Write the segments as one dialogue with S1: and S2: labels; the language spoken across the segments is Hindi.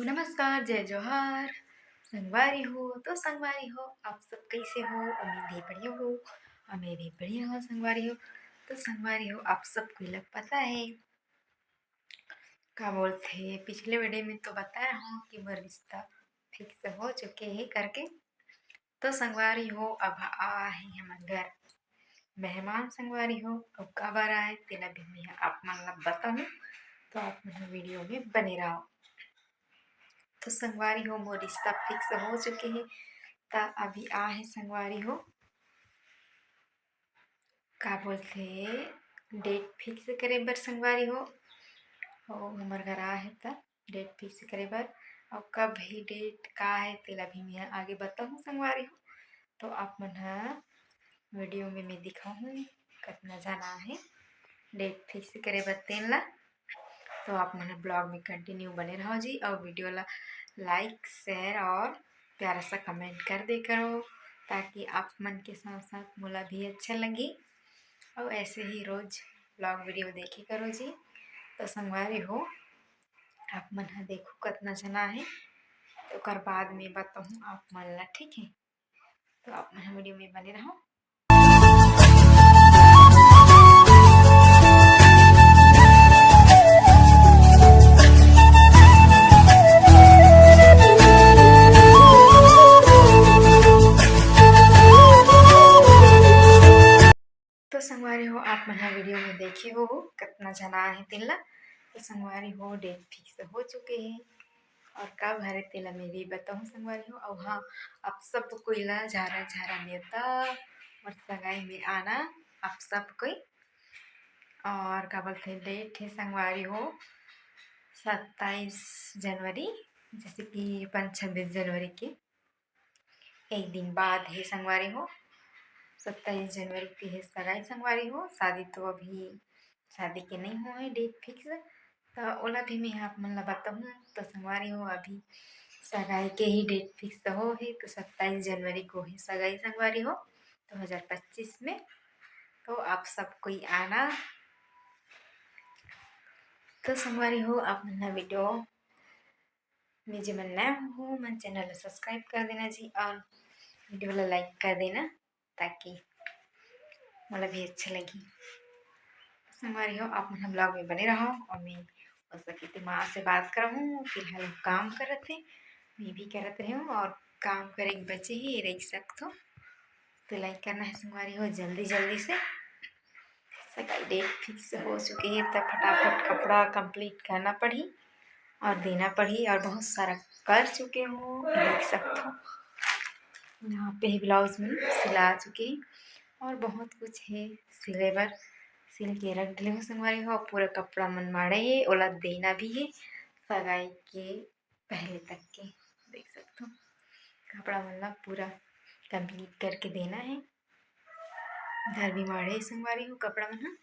S1: नमस्कार, जय जोहार। संगवारी हो तो संगवारी हो, आप सब कैसे हो? उम्मीद है बढ़िया हो और मैं भी बढ़िया हूँ। संगवारी हो तो संगवारी हो, आप सबको लग पता है क्या बोलते। पिछले वीडियो में तो बताया हूँ कि वो रिश्ता फिक्स हो चुके हैं करके। तो संगवारी हो अब है हमारे घर मेहमान। संगवारी हो अब कब आ रहा है तेना भी मैं आप मतलब बताऊँ, तो आप मेरे वीडियो में बने रहो। तो संगवारी हो वो रिश्ता फिक्स हो चुके हैं। ता अभी आ है संगवारी हो का बोलते डेट फिक्स करे बर। संगवारी हो हमार घर आ है ता डेट फिक्स करे बर। और कब ही डेट का है तेला भी मैं आगे बताऊँ संगवारी हो। तो आप मन वीडियो में मैं दिखाऊँ कितना जाना है डेट फिक्स करे बर तेन ला। तो आप मन ब्लॉग में कंटिन्यू बने रहो जी, और वीडियो ला लाइक शेयर और प्यारा सा कमेंट कर दे करो, ताकि आप मन के साथ साथ मोला भी अच्छा लगे। और ऐसे ही रोज ब्लॉग वीडियो देखे करो जी। तो संगवारी हो आप मन देखो कितना जना है, तो कर बाद में बताऊँ आप मन ला, ठीक है? तो आप मन वीडियो में बने रहो। तो संगवारी हो आप मन वीडियो में देखे हो कितना जना है तिल्ला। तो संगवारी हो डेट फिक्स हो चुके हैं, और कब हरे तेला मैं भी बताऊँ संगवारी हो। और हाँ, आप सब कोई ला झारा झारा नेता और सगाई में आना आप सब कोई। और क्या बोलते डेट है संगवारी हो 27 जनवरी, जैसे कि 26 जनवरी के एक दिन बाद है संगवारी हो। 27 जनवरी की है सगाई संगवारी हो। शादी तो अभी शादी के नहीं हुआ है डेट फिक्स। तो ओला भी मैं आप मन ला बताऊँ। तो संगवारी हो अभी सगाई के ही डेट फिक्स हो है, तो 27 जनवरी को ही सगाई संगवारी हो 2025 में। तो आप सब कोई आना। तो संगवारी हो आप मन वीडियो में जो मन नया हो मन चैनल सब्सक्राइब कर देना जी, और वीडियो ला लाइक कर देना, ताकि मतलब भी अच्छा लगी। संगवारी हो आप मन ब्लॉग में बने रहो, और मैं हो सके तो माँ से बात करूँ। फिलहाल काम करत थे, मैं भी करत रही हूँ, और काम करे बचे ही रह सकते हो। तो लाइक करना है संगवारी हो जल्दी जल्दी से। सगाई डेट फिक्स हो चुकी है, तब फटाफट कपड़ा कंप्लीट करना पड़ी और देना पड़ी, और बहुत सारा कर चुके हो देख सकते हो। यहाँ पे ही ब्लाउज में सिला चुके, और बहुत कुछ है सिले बर सिल के रख दिले हो संगवारी हो। पूरा कपड़ा मन माड़े है, ओला देना भी है सगाई के पहले तक के। देख सकते हो कपड़ा मतलब पूरा कंप्लीट करके देना है। इधर भी माड़े है संगवारी हो कपड़ा मन।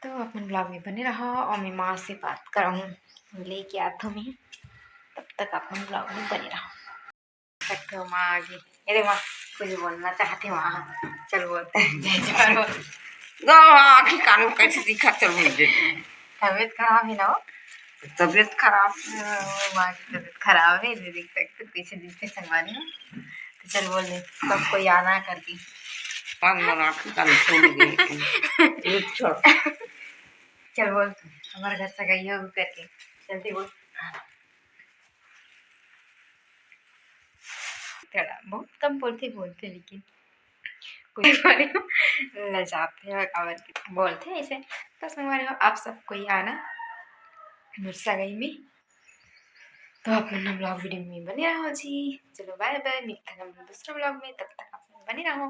S1: तो अपन ब्लॉग में बने रहो, और मैं माँ से बात कराऊँ लेके आता हूँ मैं। तब तक अपन ब्लॉग में बने रहो। सकते हो माँ आगे, अरे माँ कुछ बोलना चाहती वहाँ, चल बोलते हैं जय जय।
S2: आखिर कानून कैसे दिखा चल मुझे
S1: तबीयत खराब है ना हो?
S2: तबीयत खराब
S1: माँ की तबीयत खराब है, देख सकते पीछे दिखते संगवारी हो। तो चल बोल दे सबको आना करके।
S2: पान मना के कान छोड़ दे छोड़
S1: चल बोल हमारे घर से गई हो करके, जल्दी बोल। थोड़ा बहुत कम बोलते लेकिन कोई लजाते हैं और बोलते हैं ऐसे। तो संगवारी हो आप सब कोई आना मेरे सगाई में। तो आप लोग ब्लॉग वीडियो में बने रहो जी। चलो बाय बाय, मिलते हैं दूसरे ब्लॉग में, तब तक आप बने रहो।